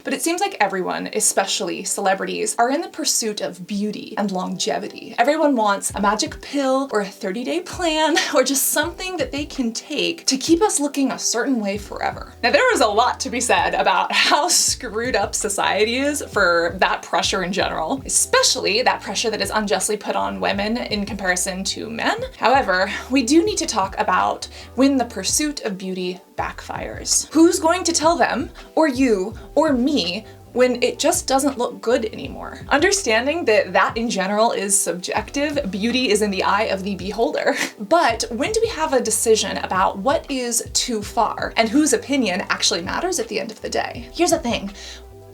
But it seems like everyone, especially celebrities, are in the pursuit of beauty and longevity. Everyone wants a magic pill or a 30-day plan or just something that they can take to keep us looking a certain way forever. Now, there is a lot to be said about how screwed up society is for that pressure in general, especially that pressure that is unjustly put on women in comparison to men. However, we do need to talk about when the pursuit of beauty backfires. Who's going to tell them, or you, or me, when it just doesn't look good anymore? Understanding that that in general is subjective, beauty is in the eye of the beholder. But when do we have a decision about what is too far and whose opinion actually matters at the end of the day? Here's the thing.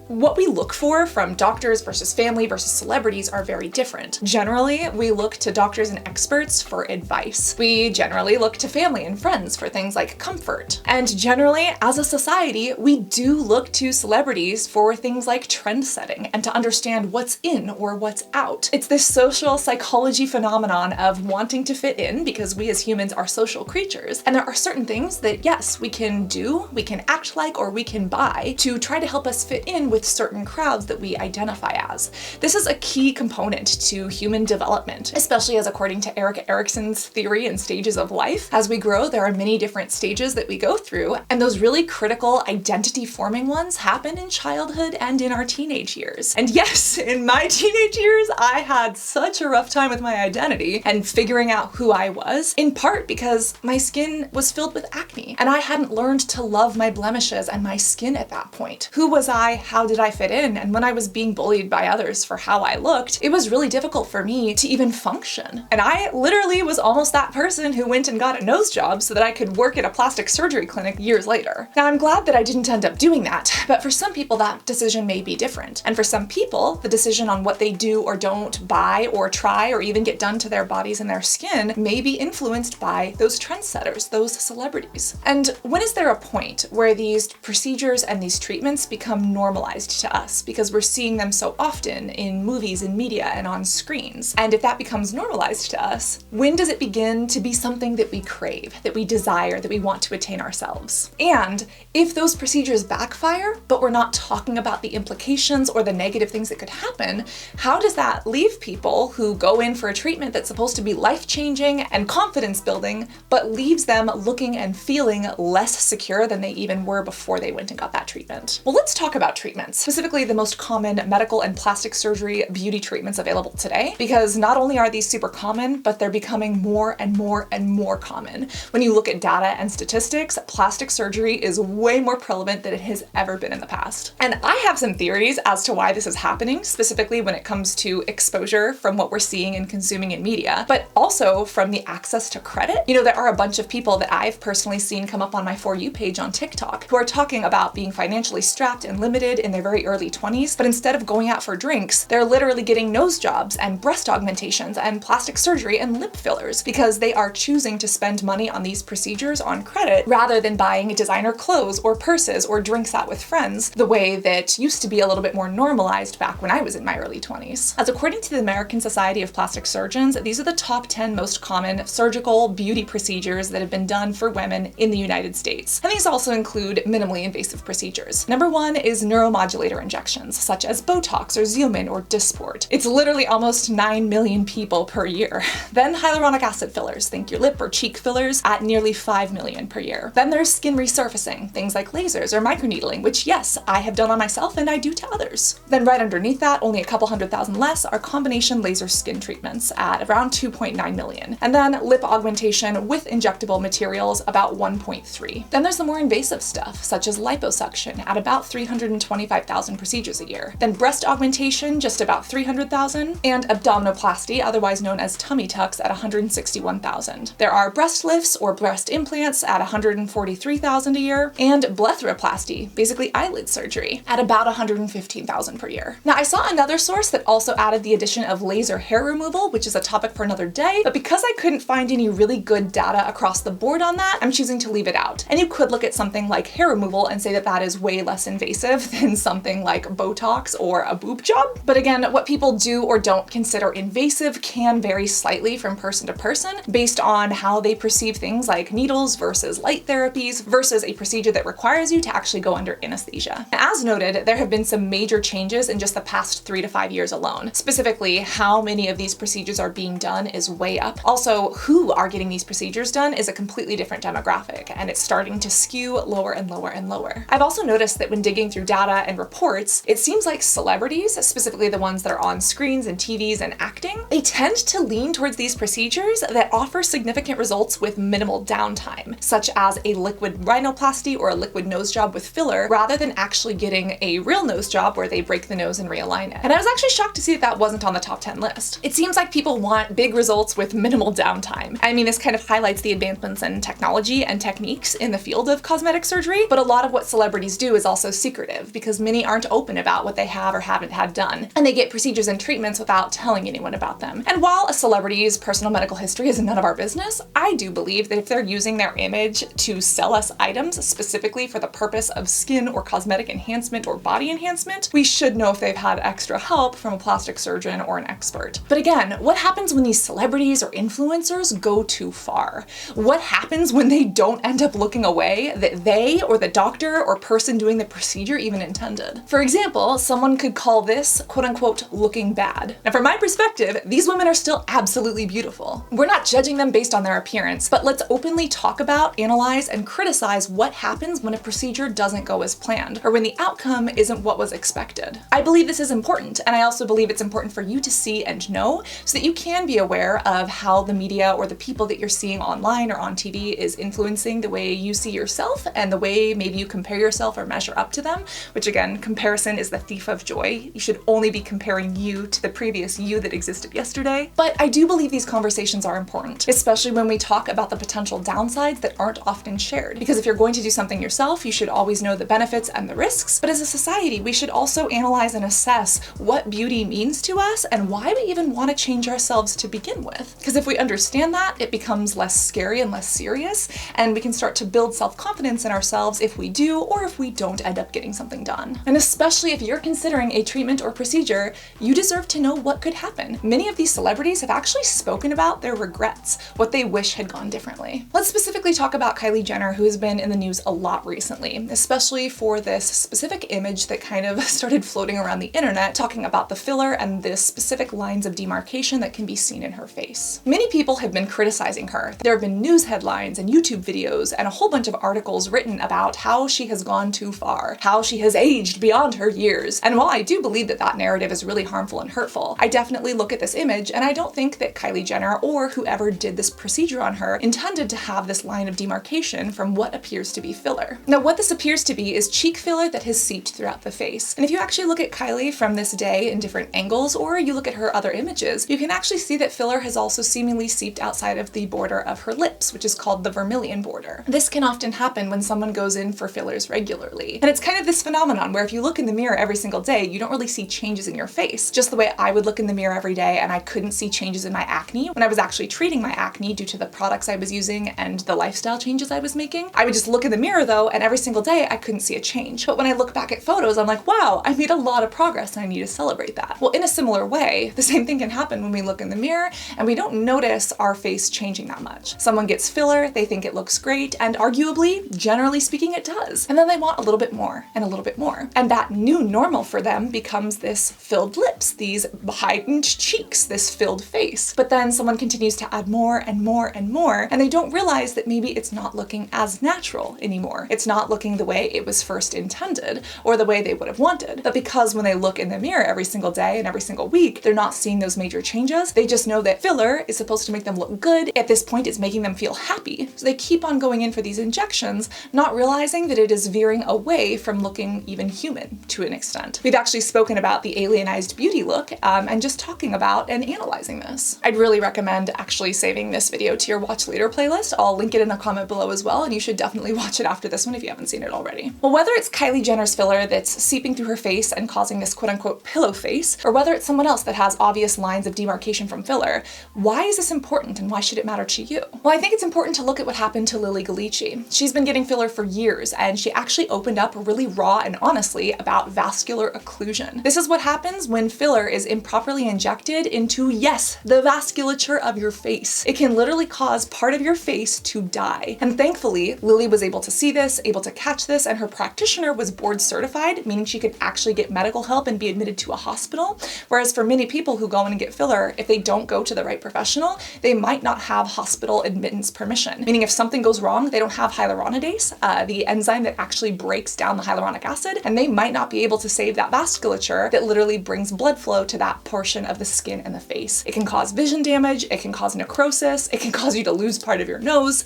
What we look for from doctors versus family versus celebrities are very different. Generally, we look to doctors and experts for advice. We generally look to family and friends for things like comfort. And generally, as a society, we do look to celebrities for things like trend setting and to understand what's in or what's out. It's this social psychology phenomenon of wanting to fit in because we as humans are social creatures. And there are certain things that, yes, we can do, we can act like, or we can buy to try to help us fit in with certain crowds that we identify as. This is a key component to human development, especially as according to Erik Erikson's theory and stages of life. As we grow, there are many different stages that we go through, and those really critical identity forming ones happen in childhood and in our teenage years. And yes, in my teenage years, I had such a rough time with my identity and figuring out who I was, in part because my skin was filled with acne, and I hadn't learned to love my blemishes and my skin at that point. Who was I? How did I fit in? And when I was being bullied by others for how I looked, it was really difficult for me to even function. And I literally was almost that person who went and got a nose job so that I could work at a plastic surgery clinic years later. Now, I'm glad that I didn't end up doing that, but for some people that decision may be different. And for some people, the decision on what they do or don't buy or try or even get done to their bodies and their skin may be influenced by those trendsetters, those celebrities. And when is there a point where these procedures and these treatments become normalized to us because we're seeing them so often in movies and media and on screens? And if that becomes normalized to us, when does it begin to be something that we crave, that we desire, that we want to attain ourselves? And if those procedures backfire, but we're not talking about the implications or the negative things that could happen, how does that leave people who go in for a treatment that's supposed to be life-changing and confidence-building, but leaves them looking and feeling less secure than they even were before they went and got that treatment? Well, let's talk about treatments, specifically the most common medical and plastic surgery beauty treatments available today, because not only are these super common, but they're becoming more and more and more common. When you look at data and statistics, plastic surgery is way more prevalent than it has ever been in the past. And I have some theories as to why this is happening, specifically when it comes to exposure from what we're seeing and consuming in media, but also from the access to credit. You know, there are a bunch of people that I've personally seen come up on my For You page on TikTok who are talking about being financially strapped and limited in their very early 20s, but instead of going out for drinks, they're literally getting nose jobs and breast augmentations and plastic surgery and lip fillers because they are choosing to spend money on these procedures on credit rather than buying designer clothes or purses or drinks out with friends the way that used to be a little bit more normalized back when I was in my early 20s. As according to the American Society of Plastic Surgeons, these are the top 10 most common surgical beauty procedures that have been done for women in the United States. And these also include minimally invasive procedures. Number one is neuromodulator injections, such as Botox or Xeomin or Dysport. It's literally almost 9 million people per year. Then hyaluronic acid fillers, think your lip or cheek fillers, at nearly 5 million per year. Then there's skin resurfacing, things like lasers or microneedling, which yes, I have done on myself and I do to others. Then right underneath that, only a couple 100,000 less, are combination laser skin treatments at around 2.9 million. And then lip augmentation with injectable materials, about 1.3. Then there's the more invasive stuff, such as liposuction at about 325,000 procedures a year. Then breast augmentation, just about 300,000, and abdominoplasty, otherwise known as tummy tucks, at 161,000. There are breast lifts or breast implants at 143,000 a year, and blepharoplasty, basically eyelid surgery, at about 115,000 per year. Now, I saw another source that also added the addition of laser hair removal, which is a topic for another day, but because I couldn't find any really good data across the board on that, I'm choosing to leave it out. And you could look at something like hair removal and say that that is way less invasive than than something like Botox or a boob job. But again, what people do or don't consider invasive can vary slightly from person to person based on how they perceive things like needles versus light therapies versus a procedure that requires you to actually go under anesthesia. As noted, there have been some major changes in just the past 3 to 5 years alone. Specifically, how many of these procedures are being done is way up. Also, who are getting these procedures done is a completely different demographic, and it's starting to skew lower and lower and lower. I've also noticed that when digging through data and reports, it seems like celebrities, specifically the ones that are on screens and TVs and acting, they tend to lean towards these procedures that offer significant results with minimal downtime, such as a liquid rhinoplasty or a liquid nose job with filler, rather than actually getting a real nose job where they break the nose and realign it. And I was actually shocked to see that that wasn't on the top 10 list. It seems like people want big results with minimal downtime. I mean, this kind of highlights the advancements in technology and techniques in the field of cosmetic surgery, but a lot of what celebrities do is also secretive because many aren't open about what they have or haven't had done, and they get procedures and treatments without telling anyone about them. And while a celebrity's personal medical history is none of our business, I do believe that if they're using their image to sell us items specifically for the purpose of skin or cosmetic enhancement or body enhancement, we should know if they've had extra help from a plastic surgeon or an expert. But again, what happens when these celebrities or influencers go too far? What happens when they don't end up looking a way that they or the doctor or person doing the procedure even intended? For example, someone could call this quote unquote looking bad. Now from my perspective, these women are still absolutely beautiful. We're not judging them based on their appearance, but let's openly talk about, analyze, and criticize what happens when a procedure doesn't go as planned, or when the outcome isn't what was expected. I believe this is important, and I also believe it's important for you to see and know so that you can be aware of how the media or the people that you're seeing online or on TV is influencing the way you see yourself and the way maybe you compare yourself or measure up to them, which again, comparison is the thief of joy. You should only be comparing you to the previous you that existed yesterday. But I do believe these conversations are important, especially when we talk about the potential downsides that aren't often shared. Because if you're going to do something yourself, you should always know the benefits and the risks. But as a society, we should also analyze and assess what beauty means to us and why we even want to change ourselves to begin with. Because if we understand that, it becomes less scary and less serious, and we can start to build self-confidence in ourselves if we do or if we don't end up getting something done. And especially if you're considering a treatment or procedure, you deserve to know what could happen. Many of these celebrities have actually spoken about their regrets, what they wish had gone differently. Let's specifically talk about Kylie Jenner, who has been in the news a lot recently, especially for this specific image that kind of started floating around the internet, talking about the filler and the specific lines of demarcation that can be seen in her face. Many people have been criticizing her. There have been news headlines and YouTube videos and a whole bunch of articles written about how she has gone too far, how she has aged beyond her years. And while I do believe that that narrative is really harmful and hurtful, I definitely look at this image and I don't think that Kylie Jenner or whoever did this procedure on her intended to have this line of demarcation from what appears to be filler. Now, what this appears to be is cheek filler that has seeped throughout the face. And if you actually look at Kylie from this day in different angles, or you look at her other images, you can actually see that filler has also seemingly seeped outside of the border of her lips, which is called the vermilion border. This can often happen when someone goes in for fillers regularly. And it's kind of this phenomenon where if you look in the mirror every single day, you don't really see changes in your face. Just the way I would look in the mirror every day and I couldn't see changes in my acne when I was actually treating my acne due to the products I was using and the lifestyle changes I was making. I would just look in the mirror though, and every single day I couldn't see a change. But when I look back at photos, I'm like, wow, I made a lot of progress and I need to celebrate that. Well, in a similar way, the same thing can happen when we look in the mirror and we don't notice our face changing that much. Someone gets filler, they think it looks great, and arguably, generally speaking, it does. And then they want a little bit more and a little bit more. And that new normal for them becomes this filled lips, these heightened cheeks, this filled face. But then someone continues to add more and more and more, and they don't realize that maybe it's not looking as natural anymore. It's not looking the way it was first intended or the way they would have wanted. But because when they look in the mirror every single day and every single week, they're not seeing those major changes, they just know that filler is supposed to make them look good. At this point, it's making them feel happy. So they keep on going in for these injections, not realizing that it is veering away from looking even human to an extent. We've actually spoken about the alienized beauty look and just talking about and analyzing this. I'd really recommend actually saving this video to your watch later playlist. I'll link it in a comment below as well, and you should definitely watch it after this one if you haven't seen it already. Well, whether it's Kylie Jenner's filler that's seeping through her face and causing this quote unquote pillow face, or whether it's someone else that has obvious lines of demarcation from filler, why is this important and why should it matter to you? Well, I think it's important to look at what happened to Lily Ghalichi. She's been getting filler for years, and she actually opened up really raw and honestly about vascular occlusion. This is what happens when filler is improperly injected into, yes, the vasculature of your face. It can literally cause part of your face to die. And thankfully, Lily was able to see this, able to catch this, and her practitioner was board certified, meaning she could actually get medical help and be admitted to a hospital. Whereas for many people who go in and get filler, if they don't go to the right professional, they might not have hospital admittance permission. Meaning if something goes wrong, they don't have hyaluronidase, the enzyme that actually breaks down the hyaluronic acid, and they might not be able to save that vasculature that literally brings blood flow to that portion of the skin and the face. It can cause vision damage, it can cause necrosis, it can cause you to lose part of your nose.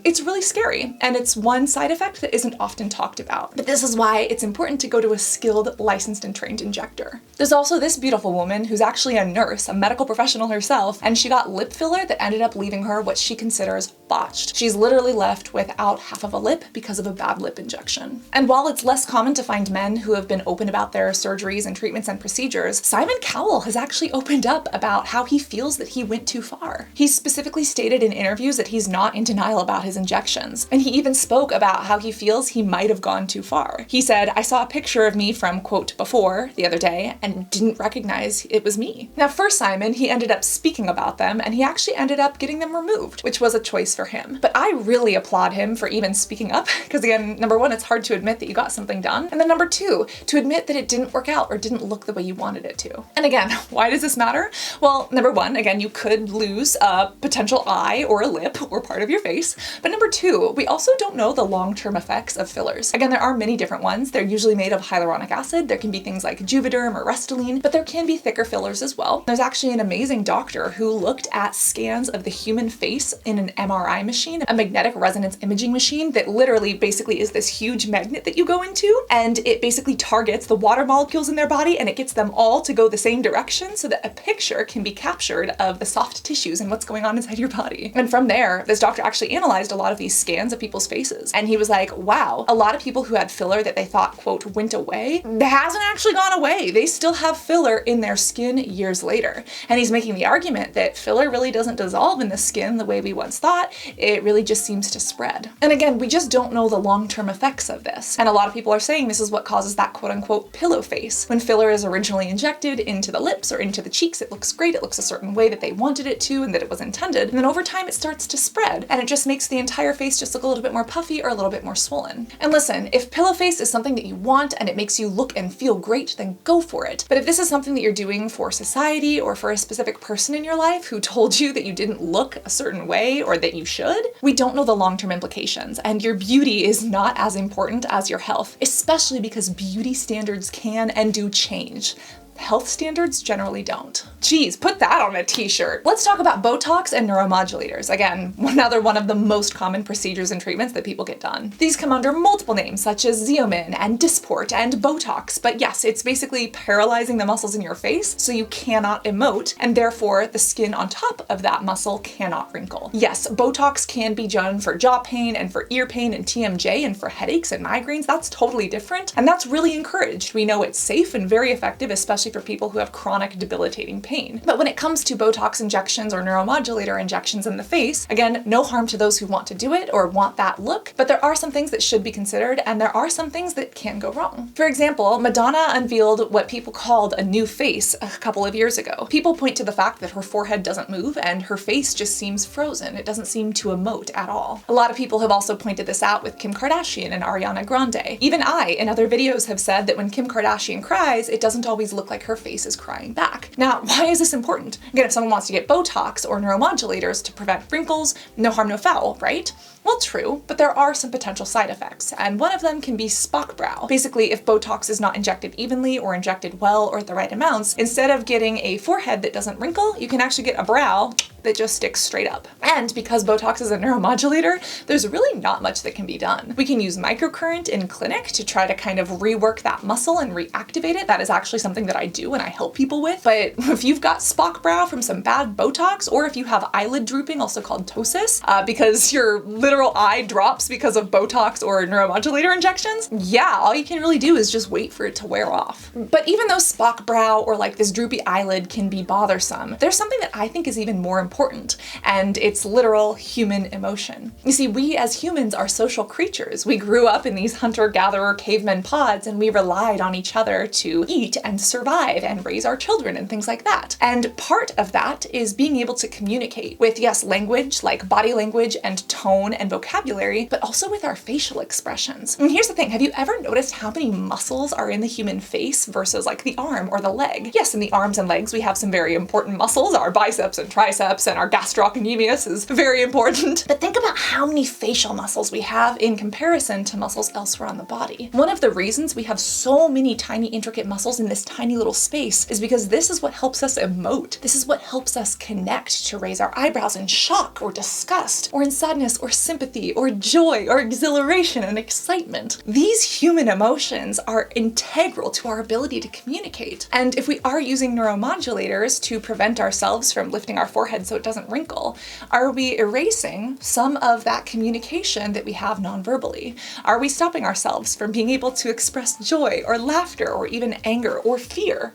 It's really scary, and it's one side effect that isn't often talked about. But this is why it's important to go to a skilled, licensed, and trained injector. There's also this beautiful woman who's actually a nurse, a medical professional herself, and she got lip filler that ended up leaving her what she considers botched. She's literally left without half of a lip because of a bad lip injection. And while it's less common to find men who have been open about their surgeries and treatments and procedures, Simon Cowell has actually opened up about how he feels that he went too far. He's specifically stated in interviews that he's not in denial about his injections, and he even spoke about how he feels he might have gone too far. He said, "I saw a picture of me from, quote, before the other day and didn't recognize it was me." Now for Simon, he ended up speaking about them, and he actually ended up getting them removed, which was a choice for him. But I really applaud him for even speaking up, because again, number one, it's hard to admit that you got something done, and then number two, to admit that it didn't work out or didn't look the way you wanted it to. And again, why does this matter? Well, number one, again, you could lose a potential eye or a lip or part of your face, but number two, we also don't know the long-term effects of fillers. Again, there are many different ones. They're usually made of hyaluronic acid. There can be things like Juvederm or Restylane, but there can be thicker fillers as well. There's actually an amazing doctor who looked at scans of the human face in an MRI machine, a magnetic resonance imaging machine that literally basically is this huge magnet that you go into, and it basically targets the water molecules in their body and it gets them all to go the same direction so that a picture can be captured of the soft tissues and what's going on inside your body. And from there, this doctor actually analyzed a lot of these scans of people's faces, and he was like, wow, a lot of people who had filler that they thought, quote, went away, hasn't actually gone away. They still have filler in their skin years later. And he's making the argument that filler really doesn't dissolve in the skin the way we once thought. It really just seems to spread. And again, we just don't know the long-term effects of this. And a lot of people are saying this is what causes that quote unquote pillow face. When filler is originally injected into the lips or into the cheeks, it looks great. It looks a certain way that they wanted it to and that it was intended. And then over time it starts to spread, and it just makes the entire face just look a little bit more puffy or a little bit more swollen. And listen, if pillow face is something that you want and it makes you look and feel great, then go for it. But if this is something that you're doing for society or for a specific person in your life who told you that you didn't look a certain way or that you should, we don't know the long-term implications, and your beauty is not as important as your health, especially because beauty standards can and do change. Health standards generally don't. Geez, put that on a t-shirt. Let's talk about Botox and neuromodulators. Again, another one of the most common procedures and treatments that people get done. These come under multiple names such as Xeomin and Dysport and Botox, but yes, it's basically paralyzing the muscles in your face so you cannot emote, and therefore the skin on top of that muscle cannot wrinkle. Yes, Botox can be done for jaw pain and for ear pain and TMJ and for headaches and migraines. That's totally different, and that's really encouraged. We know it's safe and very effective, especially for people who have chronic debilitating pain. But when it comes to Botox injections or neuromodulator injections in the face, again, no harm to those who want to do it or want that look, but there are some things that should be considered, and there are some things that can go wrong. For example, Madonna unveiled what people called a new face a couple of years ago. People point to the fact that her forehead doesn't move and her face just seems frozen. It doesn't seem to emote at all. A lot of people have also pointed this out with Kim Kardashian and Ariana Grande. Even I, in other videos, have said that when Kim Kardashian cries, it doesn't always look like her face is crying back. Now, why is this important? Again, if someone wants to get Botox or neuromodulators to prevent wrinkles, no harm, no foul, right? Well, true, but there are some potential side effects, and one of them can be Spock brow. Basically, if Botox is not injected evenly or injected well or at the right amounts, instead of getting a forehead that doesn't wrinkle, you can actually get a brow that just sticks straight up. And because Botox is a neuromodulator, there's really not much that can be done. We can use microcurrent in clinic to try to kind of rework that muscle and reactivate it. That is actually something that I do and I help people with. But if you've got Spock brow from some bad Botox, or if you have eyelid drooping, also called ptosis, because you're literally literal eye drops because of Botox or neuromodulator injections, yeah, all you can really do is just wait for it to wear off. But even though Spock brow or like this droopy eyelid can be bothersome, there's something that I think is even more important, and it's literal human emotion. You see, we as humans are social creatures. We grew up in these hunter-gatherer caveman pods, and we relied on each other to eat and survive and raise our children and things like that. And part of that is being able to communicate with, yes, language, like body language and tone and vocabulary, but also with our facial expressions. And here's the thing, have you ever noticed how many muscles are in the human face versus like the arm or the leg? Yes, in the arms and legs we have some very important muscles. Our biceps and triceps and our gastrocnemius is very important. But think about how many facial muscles we have in comparison to muscles elsewhere on the body. One of the reasons we have so many tiny intricate muscles in this tiny little space is because this is what helps us emote. This is what helps us connect, to raise our eyebrows in shock or disgust, or in sadness or sympathy or joy or exhilaration and excitement. These human emotions are integral to our ability to communicate. And if we are using neuromodulators to prevent ourselves from lifting our forehead so it doesn't wrinkle, are we erasing some of that communication that we have non-verbally? Are we stopping ourselves from being able to express joy or laughter or even anger or fear?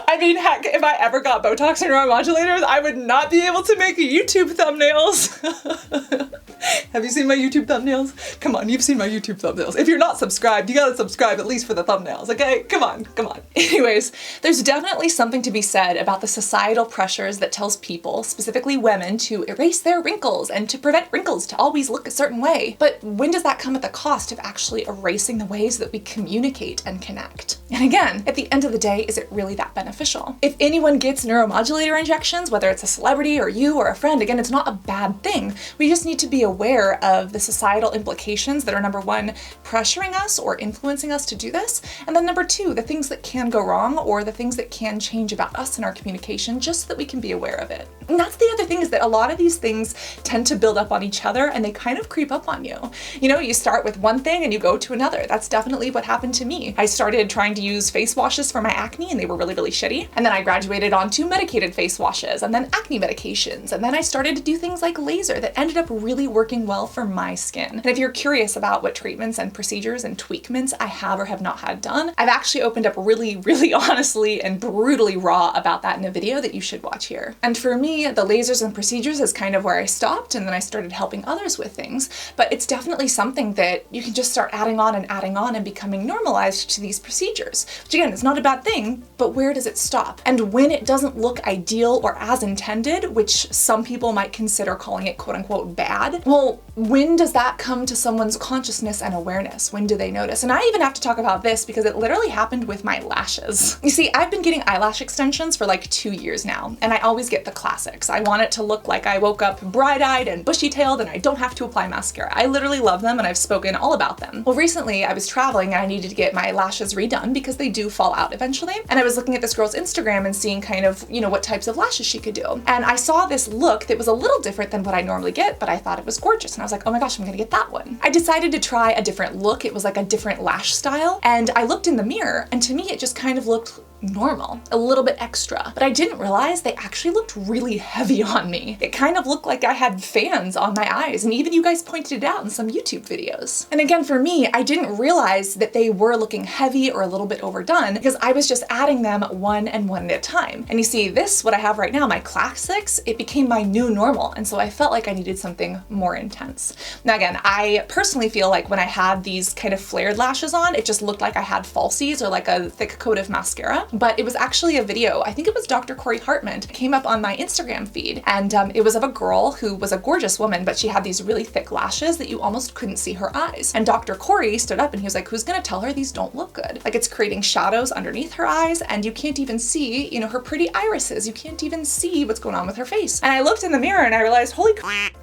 I mean, heck, if I ever got Botox and neuromodulators, I would not be able to make YouTube thumbnails. Have you seen my YouTube thumbnails? Come on, you've seen my YouTube thumbnails. If you're not subscribed, you gotta subscribe at least for the thumbnails, okay? Come on, come on. Anyways, there's definitely something to be said about the societal pressures that tells people, specifically women, to erase their wrinkles and to prevent wrinkles to always look a certain way. But when does that come at the cost of actually erasing the ways that we communicate and connect? And again, at the end of the day, is it really that beneficial? If anyone gets neuromodulator injections, whether it's a celebrity or you or a friend, again, it's not a bad thing. We just need to be aware of the societal implications that are, number one, pressuring us or influencing us to do this, and then number two, the things that can go wrong or the things that can change about us in our communication, just so that we can be aware of it. And that's the other thing, is that a lot of these things tend to build up on each other and they kind of creep up on you. You know, you start with one thing and you go to another. That's definitely what happened to me. I started trying to use face washes for my acne and they were really, really shitty. And then I graduated onto medicated face washes and then acne medications. And then I started to do things like laser that ended up really working well for my skin. And if you're curious about what treatments and procedures and tweakments I have or have not had done, I've actually opened up really, really honestly and brutally raw about that in a video that you should watch here. And for me, the lasers and procedures is kind of where I stopped, and then I started helping others with things. But it's definitely something that you can just start adding on and becoming normalized to these procedures. Which again, it's not a bad thing, but where does it stop? And when it doesn't look ideal or as intended, which some people might consider calling it quote unquote bad, well, when does that come to someone's consciousness and awareness? When do they notice? And I even have to talk about this because it literally happened with my lashes. You see, I've been getting eyelash extensions for like 2 years now, and I always get the classics. I want it to look like I woke up bright-eyed and bushy-tailed and I don't have to apply mascara. I literally love them and I've spoken all about them. Well, recently I was traveling and I needed to get my lashes redone because they do fall out eventually. And I was looking at this girl's Instagram and seeing kind of, you know, what types of lashes she could do. And I saw this look that was a little different than what I normally get, but I thought it was gorgeous. And I was like, oh my gosh, I'm gonna get that one. I decided to try a different look. It was like a different lash style. And I looked in the mirror and to me, it just kind of looked normal, a little bit extra. But I didn't realize they actually looked really heavy on me. It kind of looked like I had fans on my eyes, and even you guys pointed it out in some YouTube videos. And again, for me, I didn't realize that they were looking heavy or a little bit overdone because I was just adding them one at a time. And you see this, what I have right now, my classics, it became my new normal. And so I felt like I needed something more intense. Now again, I personally feel like when I had these kind of flared lashes on, it just looked like I had falsies or like a thick coat of mascara. But it was actually a video, I think it was Dr. Corey Hartman, came up on my Instagram feed, and it was of a girl who was a gorgeous woman, but she had these really thick lashes that you almost couldn't see her eyes. And Dr. Corey stood up and he was like, who's gonna tell her these don't look good? Like, it's creating shadows underneath her eyes and you can't even see, you know, her pretty irises. You can't even see what's going on with her face. And I looked in the mirror and I realized, holy crap,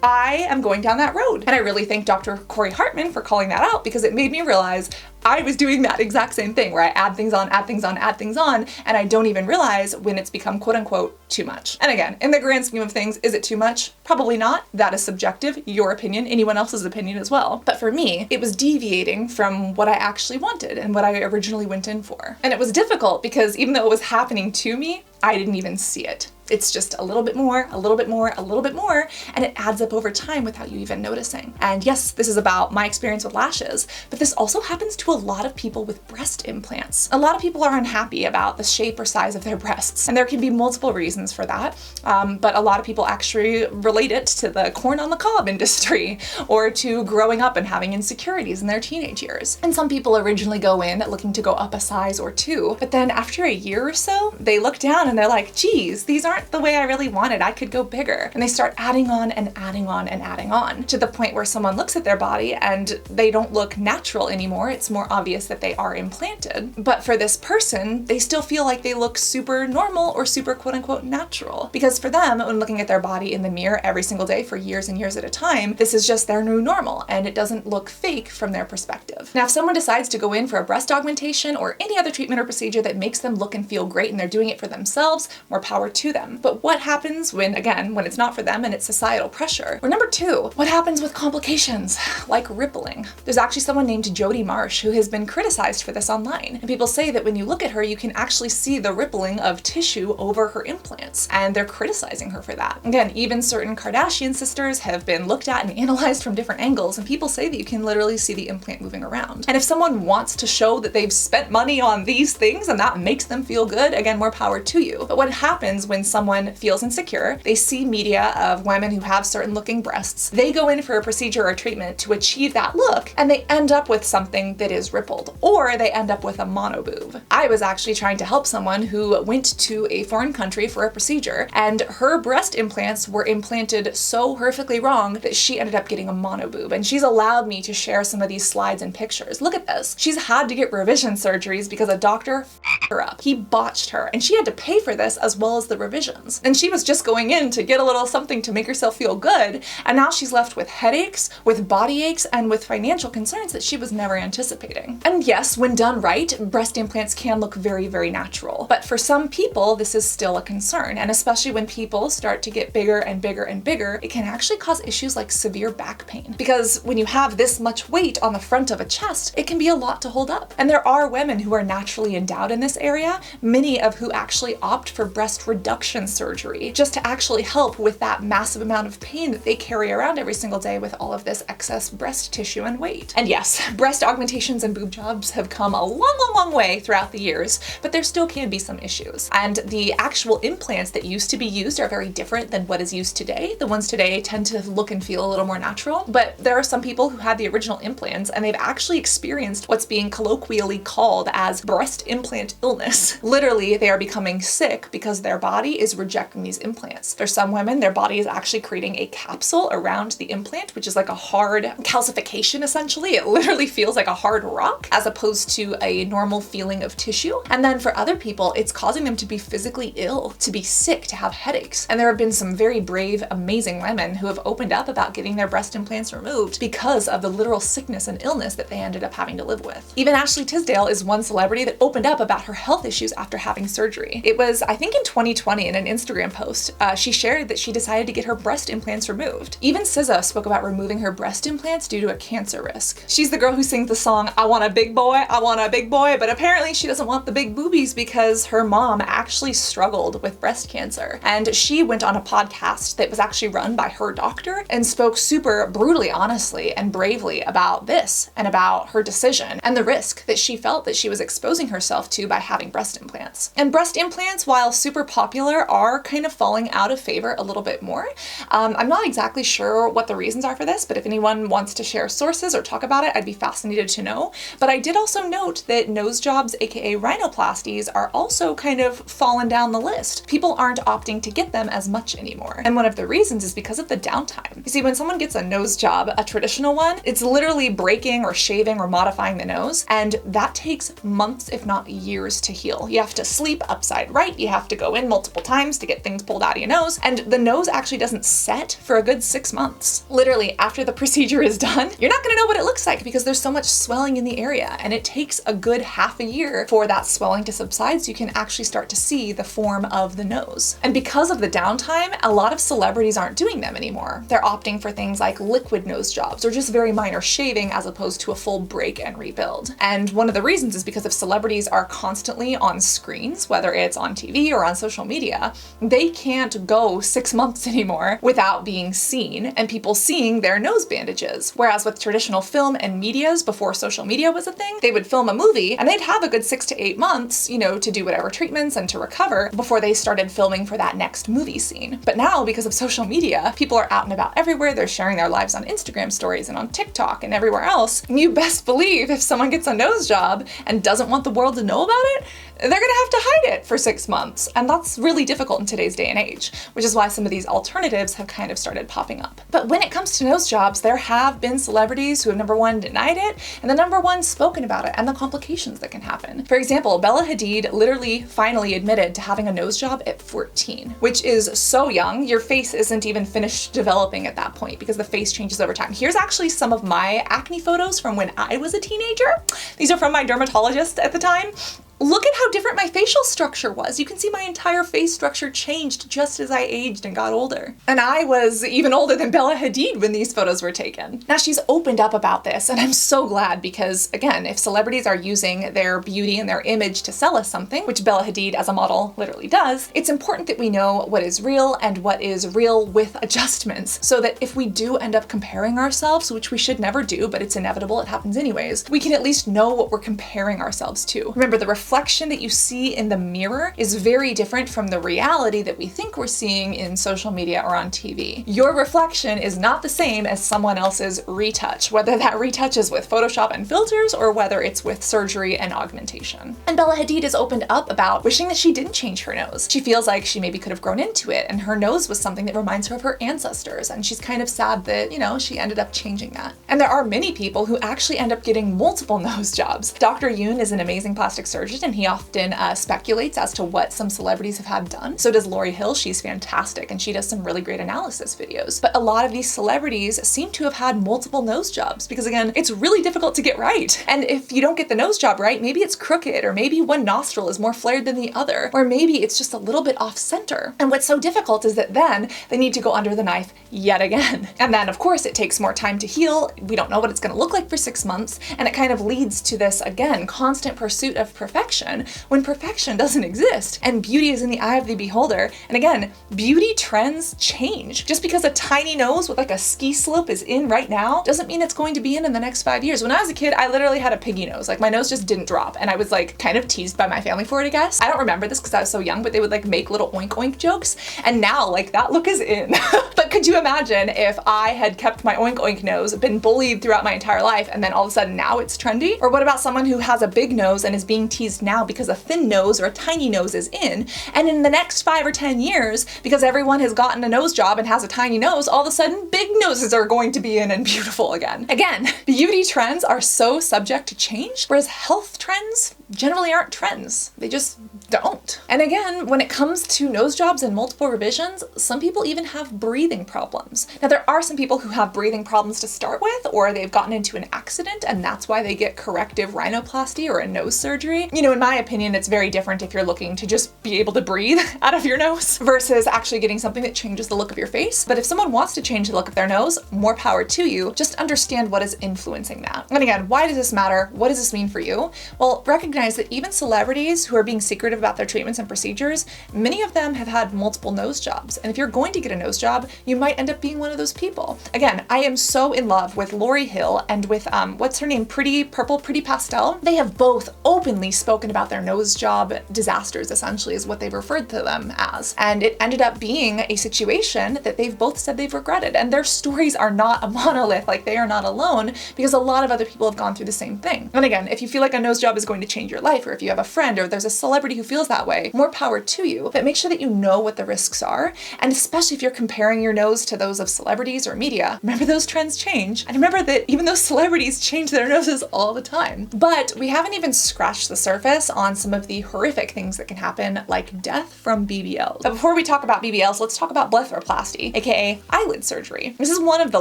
I am going down that road. And I really thank Dr. Corey Hartman for calling that out because it made me realize I was doing that exact same thing where I add things on, add things on, add things on, and I don't even realize when it's become quote unquote too much. And again, in the grand scheme of things, is it too much? Probably not. That is subjective, your opinion, anyone else's opinion as well. But for me, it was deviating from what I actually wanted and what I originally went in for. And it was difficult because even though it was happening to me, I didn't even see it. It's just a little bit more, a little bit more, a little bit more, and it adds up over time without you even noticing. And yes, this is about my experience with lashes, but this also happens to a lot of people with breast implants. A lot of people are unhappy about the shape or size of their breasts, and there can be multiple reasons for that, but a lot of people actually relate it to the corn on the cob industry or to growing up and having insecurities in their teenage years. And some people originally go in looking to go up a size or two, but then after a year or so, they look down and they're like, geez, these aren't the way I really wanted. I could go bigger. And they start adding on and adding on and adding on to the point where someone looks at their body and they don't look natural anymore. It's more obvious that they are implanted. But for this person, they still feel like they look super normal or super quote unquote natural. Because for them, when looking at their body in the mirror every single day for years and years at a time, this is just their new normal and it doesn't look fake from their perspective. Now, if someone decides to go in for a breast augmentation or any other treatment or procedure that makes them look and feel great and they're doing it for themselves, more power to them. But what happens when it's not for them and it's societal pressure? Or number two, what happens with complications like rippling? There's actually someone named Jody Marsh who has been criticized for this online. And people say that when you look at her, you can actually see the rippling of tissue over her implants. And they're criticizing her for that. Again, even certain Kardashian sisters have been looked at and analyzed from different angles, and people say that you can literally see the implant moving around. And if someone wants to show that they've spent money on these things and that makes them feel good, again, more power to you. But what happens when someone feels insecure, they see media of women who have certain looking breasts, they go in for a procedure or treatment to achieve that look, and they end up with something that is rippled, or they end up with a monoboob. I was actually trying to help someone who went to a foreign country for a procedure, and her breast implants were implanted so horrifically wrong that she ended up getting a monoboob, and she's allowed me to share some of these slides and pictures. Look at this. She's had to get revision surgeries because a doctor f***ed her up. He botched her, and she had to pay for this as well as the revisions. And she was just going in to get a little something to make herself feel good, and now she's left with headaches, with body aches, and with financial concerns that she was never anticipating. And yes, when done right, breast implants can look very, very natural. But for some people, this is still a concern, and especially when people start to get bigger and bigger and bigger, it can actually cause issues like severe back pain. Because when you have this much weight on the front of a chest, it can be a lot to hold up. And there are women who are naturally endowed in this area, many of who actually opt for breast reduction surgery, just to actually help with that massive amount of pain that they carry around every single day with all of this excess breast tissue and weight. And yes, breast augmentations and boob jobs have come a long, long way throughout the years, but there still can be some issues. And the actual implants that used to be used are very different than what is used today. The ones today tend to look and feel a little more natural, but there are some people who had the original implants and they've actually experienced what's being colloquially called as breast implant illness. Literally, they are becoming sick because their body is rejecting these implants. There's some women, their body is actually creating a capsule around the implant, which is like a hard calcification essentially. It literally feels like a hard rock as opposed to a normal feeling of tissue. And then for other people, it's causing them to be physically ill, to be sick, to have headaches. And there have been some very brave, amazing women who have opened up about getting their breast implants removed because of the literal sickness and illness that they ended up having to live with. Even Ashley Tisdale is one celebrity that opened up about her health issues after having surgery. It was, I think in 2020 in an Instagram post, she shared that she decided to get her breast implants removed. Even SZA spoke about removing her breast implants due to a cancer risk. She's the girl who sings the song, "I want a big boy, I want a big boy," but apparently she doesn't want the big boobies because her mom actually struggled with breast cancer. And she went on a podcast that was actually run by her doctor and spoke super brutally, honestly, and bravely about this and about her decision and the risk that she felt that she was exposing herself to by having breast implants. And breast implants, while super popular, are kind of falling out of favor a little bit more. I'm not exactly sure what the reasons are for this, but if anyone wants to share sources or talk about it, I'd be fascinated to know. But I did also note that nose jobs, aka rhinoplasties, are also kind of fallen down the list. People aren't opting to get them as much anymore. And one of the reasons is because of the downtime. You see, when someone gets a nose job, a traditional one, it's literally breaking or shaving or modifying the nose, and that takes months, if not years years to heal. You have to sleep upside right, you have to go in multiple times to get things pulled out of your nose, and the nose actually doesn't set for a good 6 months. Literally, after the procedure is done, you're not gonna know what it looks like because there's so much swelling in the area, and it takes a good half a year for that swelling to subside so you can actually start to see the form of the nose. And because of the downtime, a lot of celebrities aren't doing them anymore. They're opting for things like liquid nose jobs or just very minor shaving as opposed to a full break and rebuild. And one of the reasons is because if celebrities are constantly on screens, whether it's on TV or on social media, they can't go 6 months anymore without being seen and people seeing their nose bandages. Whereas with traditional film and medias before social media was a thing, they would film a movie and they'd have a good 6 to 8 months, you know, to do whatever treatments and to recover before they started filming for that next movie scene. But now, because of social media, people are out and about everywhere. They're sharing their lives on Instagram stories and on TikTok and everywhere else. And you best believe if someone gets a nose job and doesn't want the world to know about it, they're gonna have to hide it for 6 months. And that's really difficult in today's day and age, which is why some of these alternatives have kind of started popping up. But when it comes to nose jobs, there have been celebrities who have number one, denied it, and then number one, spoken about it and the complications that can happen. For example, Bella Hadid literally finally admitted to having a nose job at 14, which is so young. Your face isn't even finished developing at that point because the face changes over time. Here's actually some of my acne photos from when I was a teenager. These are from my dermatologist at the time. Look at how different my facial structure was. You can see my entire face structure changed just as I aged and got older. And I was even older than Bella Hadid when these photos were taken. Now she's opened up about this, and I'm so glad because, again, if celebrities are using their beauty and their image to sell us something, which Bella Hadid as a model literally does, it's important that we know what is real and what is real with adjustments so that if we do end up comparing ourselves, which we should never do, but it's inevitable, it happens anyways, we can at least know what we're comparing ourselves to. Remember, the reflection that you see in the mirror is very different from the reality that we think we're seeing in social media or on TV. Your reflection is not the same as someone else's retouch, whether that retouch is with Photoshop and filters or whether it's with surgery and augmentation. And Bella Hadid has opened up about wishing that she didn't change her nose. She feels like she maybe could have grown into it, and her nose was something that reminds her of her ancestors, and she's kind of sad that, you know, she ended up changing that. And there are many people who actually end up getting multiple nose jobs. Dr. Yoon is an amazing plastic surgeon, and he often speculates as to what some celebrities have had done. So does Lauryn Hill. She's fantastic, and she does some really great analysis videos. But a lot of these celebrities seem to have had multiple nose jobs because, again, it's really difficult to get right. And if you don't get the nose job right, maybe it's crooked, or maybe one nostril is more flared than the other, or maybe it's just a little bit off center. And what's so difficult is that then they need to go under the knife yet again. And then, of course, it takes more time to heal. We don't know what it's going to look like for 6 months. And it kind of leads to this, again, constant pursuit of perfection when perfection doesn't exist and beauty is in the eye of the beholder. And again, beauty trends change. Just because a tiny nose with like a ski slope is in right now doesn't mean it's going to be in the next 5 years. When I was a kid, I literally had a piggy nose. Like my nose just didn't drop, and I was like kind of teased by my family for it, I guess. I don't remember this because I was so young, but they would like make little oink oink jokes, and now like that look is in. But could you imagine if I had kept my oink oink nose, been bullied throughout my entire life, and then all of a sudden now it's trendy? Or what about someone who has a big nose and is being teased now because a thin nose or a tiny nose is in, and in the next 5 or 10 years, because everyone has gotten a nose job and has a tiny nose, all of a sudden big noses are going to be in and beautiful again. Again, beauty trends are so subject to change, whereas health trends generally aren't trends. They just don't. And again, when it comes to nose jobs and multiple revisions, some people even have breathing problems. Now there are some people who have breathing problems to start with, or they've gotten into an accident and that's why they get corrective rhinoplasty or a nose surgery. You know, in my opinion, it's very different if you're looking to just be able to breathe out of your nose versus actually getting something that changes the look of your face. But if someone wants to change the look of their nose, more power to you. Just understand what is influencing that. And again, why does this matter? What does this mean for you? Well, recognize that even celebrities who are being secretive about their treatments and procedures, many of them have had multiple nose jobs. And if you're going to get a nose job, you might end up being one of those people. Again, I am so in love with Lauryn Hill and with, what's her name? Pretty Purple, Pretty Pastel. They have both openly spoken about their nose job disasters, essentially, is what they've referred to them as. And it ended up being a situation that they've both said they've regretted. And their stories are not a monolith, like they are not alone, because a lot of other people have gone through the same thing. And again, if you feel like a nose job is going to change change your life, or if you have a friend or there's a celebrity who feels that way, more power to you. But make sure that you know what the risks are. And especially if you're comparing your nose to those of celebrities or media, remember those trends change. And remember that even though celebrities change their noses all the time. But we haven't even scratched the surface on some of the horrific things that can happen, like death from BBLs. But before we talk about BBLs, let's talk about blepharoplasty, aka eyelid surgery. This is one of the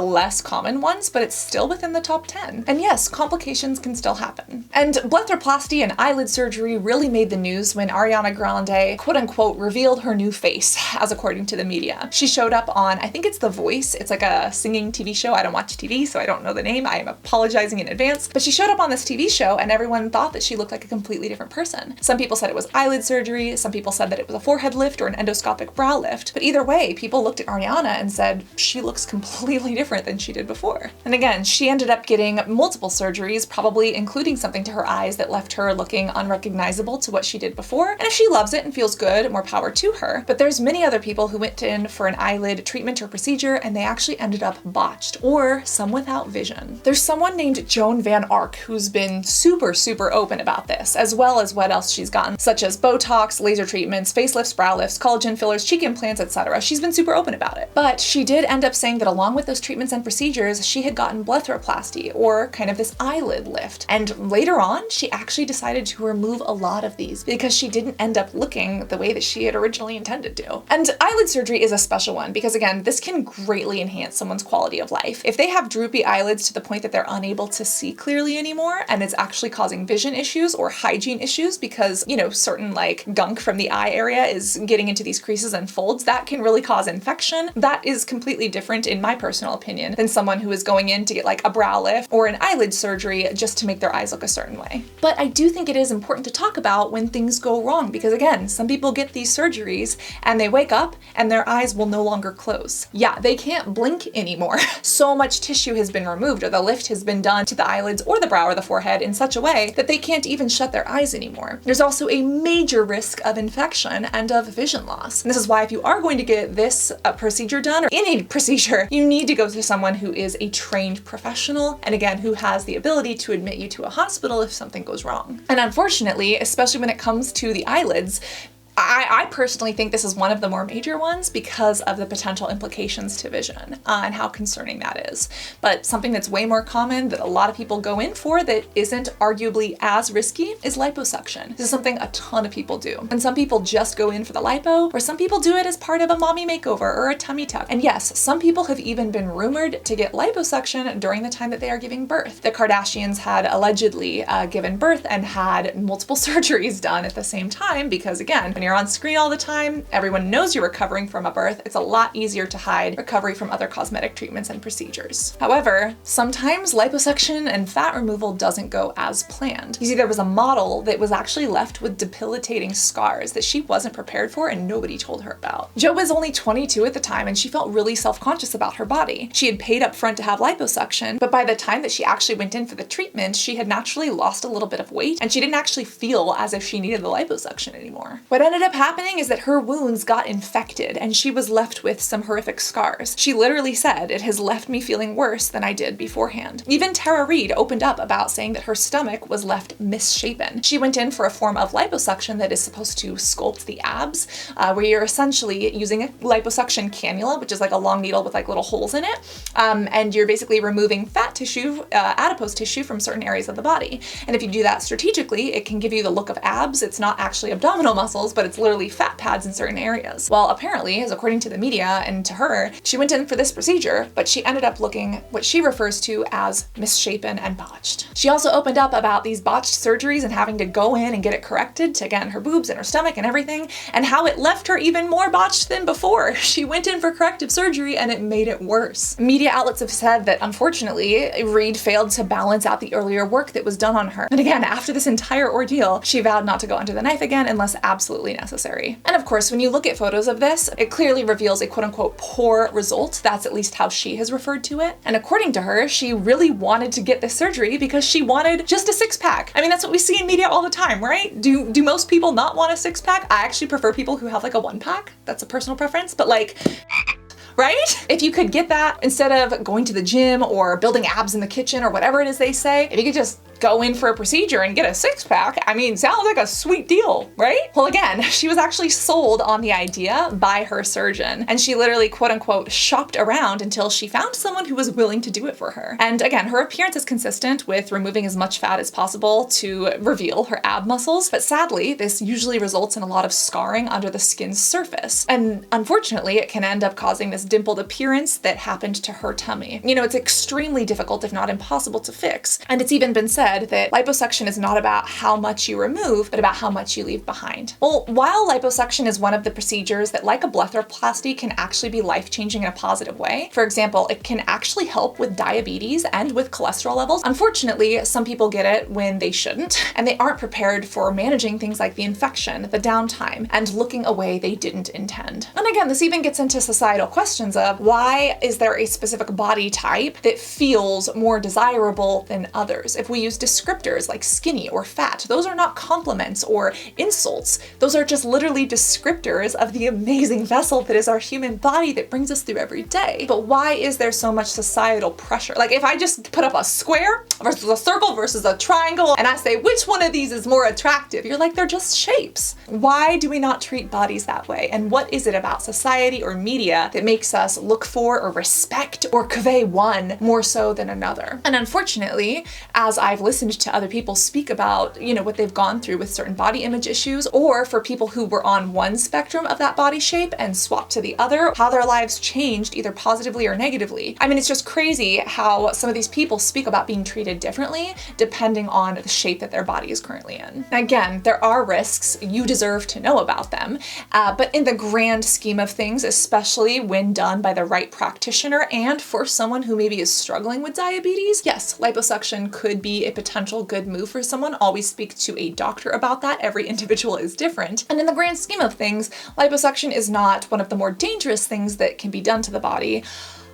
less common ones, but it's still within the top 10. And yes, complications can still happen. And blepharoplasty and eyelid surgery really made the news when Ariana Grande, quote unquote, revealed her new face, as according to the media. She showed up on, I think it's The Voice. It's like a singing TV show. I don't watch TV, so I don't know the name. I am apologizing in advance. But she showed up on this TV show and everyone thought that she looked like a completely different person. Some people said it was eyelid surgery. Some people said that it was a forehead lift or an endoscopic brow lift. But either way, people looked at Ariana and said, she looks completely different than she did before. And again, she ended up getting multiple surgeries, probably including something to her eyes that left her looking unrecognizable to what she did before. And if she loves it and feels good, more power to her. But there's many other people who went in for an eyelid treatment or procedure and they actually ended up botched, or some without vision. There's someone named Joan Van Ark who's been super open about this, as well as what else she's gotten, such as Botox, laser treatments, facelifts, brow lifts, collagen fillers, cheek implants, etc. She's been super open about it. But she did end up saying that along with those treatments and procedures, she had gotten blepharoplasty, or kind of this eyelid lift. And later on, she actually decided to remove a lot of these because she didn't end up looking the way that she had originally intended to. And eyelid surgery is a special one because again, this can greatly enhance someone's quality of life. If they have droopy eyelids to the point that they're unable to see clearly anymore, and it's actually causing vision issues or hygiene issues because, you know, certain like gunk from the eye area is getting into these creases and folds, that can really cause infection. That is completely different, in my personal opinion, than someone who is going in to get like a brow lift or an eyelid surgery just to make their eyes look a certain way. But I do think it is important to talk about when things go wrong because again, some people get these surgeries and they wake up and their eyes will no longer close. Yeah, they can't blink anymore. So much tissue has been removed or the lift has been done to the eyelids or the brow or the forehead in such a way that they can't even shut their eyes anymore. There's also a major risk of infection and of vision loss. And this is why if you are going to get this procedure done or any procedure, you need to go to someone who is a trained professional and again, who has the ability to admit you to a hospital if something goes wrong. And unfortunately, especially when it comes to the eyelids, I personally think this is one of the more major ones because of the potential implications to vision and how concerning that is. But something that's way more common that a lot of people go in for that isn't arguably as risky is liposuction. This is something a ton of people do. And some people just go in for the lipo, or some people do it as part of a mommy makeover or a tummy tuck. And yes, some people have even been rumored to get liposuction during the time that they are giving birth. The Kardashians had allegedly given birth and had multiple surgeries done at the same time because again, when you're on screen all the time, everyone knows you're recovering from a birth. It's a lot easier to hide recovery from other cosmetic treatments and procedures. However, sometimes liposuction and fat removal doesn't go as planned. You see, there was a model that was actually left with debilitating scars that she wasn't prepared for and nobody told her about. Jo was only 22 at the time and she felt really self-conscious about her body. She had paid up front to have liposuction, but by the time that she actually went in for the treatment, she had naturally lost a little bit of weight and she didn't actually feel as if she needed the liposuction anymore. What ended up happening is that her wounds got infected and she was left with some horrific scars. She literally said, "It has left me feeling worse than I did beforehand." Even Tara Reid opened up about saying that her stomach was left misshapen. She went in for a form of liposuction that is supposed to sculpt the abs, where you're essentially using a liposuction cannula, which is like a long needle with like little holes in it, and you're basically removing fat tissue, adipose tissue from certain areas of the body. And if you do that strategically, it can give you the look of abs. It's not actually abdominal muscles, but it's literally fat pads in certain areas. Well, apparently, as according to the media and to her, she went in for this procedure, but she ended up looking what she refers to as misshapen and botched. She also opened up about these botched surgeries and having to go in and get it corrected to, again, her boobs and her stomach and everything, and how it left her even more botched than before. She went in for corrective surgery and it made it worse. Media outlets have said that unfortunately, Reid failed to balance out the earlier work that was done on her. And again, after this entire ordeal, she vowed not to go under the knife again unless absolutely necessary. And of course, when you look at photos of this, it clearly reveals a quote-unquote poor result. That's at least how she has referred to it. And according to her, she really wanted to get this surgery because she wanted just a six-pack. I mean, that's what we see in media all the time, right? Do most people not want a six-pack? I actually prefer people who have like a one-pack. That's a personal preference, but like, right? If you could get that instead of going to the gym or building abs in the kitchen or whatever it is they say, if you could just go in for a procedure and get a six-pack. I mean, sounds like a sweet deal, right? Well, again, she was actually sold on the idea by her surgeon, and she literally, quote unquote, shopped around until she found someone who was willing to do it for her. And again, her appearance is consistent with removing as much fat as possible to reveal her ab muscles, but sadly, this usually results in a lot of scarring under the skin's surface. And unfortunately, it can end up causing this dimpled appearance that happened to her tummy. You know, it's extremely difficult, if not impossible, to fix. And it's even been said that liposuction is not about how much you remove, but about how much you leave behind. Well, while liposuction is one of the procedures that, like a blepharoplasty, can actually be life-changing in a positive way. For example, it can actually help with diabetes and with cholesterol levels. Unfortunately, some people get it when they shouldn't, and they aren't prepared for managing things like the infection, the downtime, and looking away they didn't intend. And again, this even gets into societal questions of why is there a specific body type that feels more desirable than others? If we use descriptors like skinny or fat, those are not compliments or insults. Those are just literally descriptors of the amazing vessel that is our human body that brings us through every day. But why is there so much societal pressure? Like if I just put up a square versus a circle versus a triangle and I say, which one of these is more attractive? You're like, they're just shapes. Why do we not treat bodies that way? And what is it about society or media that makes us look for or respect or covet one more so than another? And unfortunately, as I've listened to other people speak about, you know, what they've gone through with certain body image issues, or for people who were on one spectrum of that body shape and swapped to the other, how their lives changed either positively or negatively. I mean, it's just crazy how some of these people speak about being treated differently depending on the shape that their body is currently in. Again, there are risks. You deserve to know about them. But in the grand scheme of things, especially when done by the right practitioner and for someone who maybe is struggling with diabetes, yes, liposuction could be a potential good move for someone. Always speak to a doctor about that. Every individual is different. And in the grand scheme of things, liposuction is not one of the more dangerous things that can be done to the body.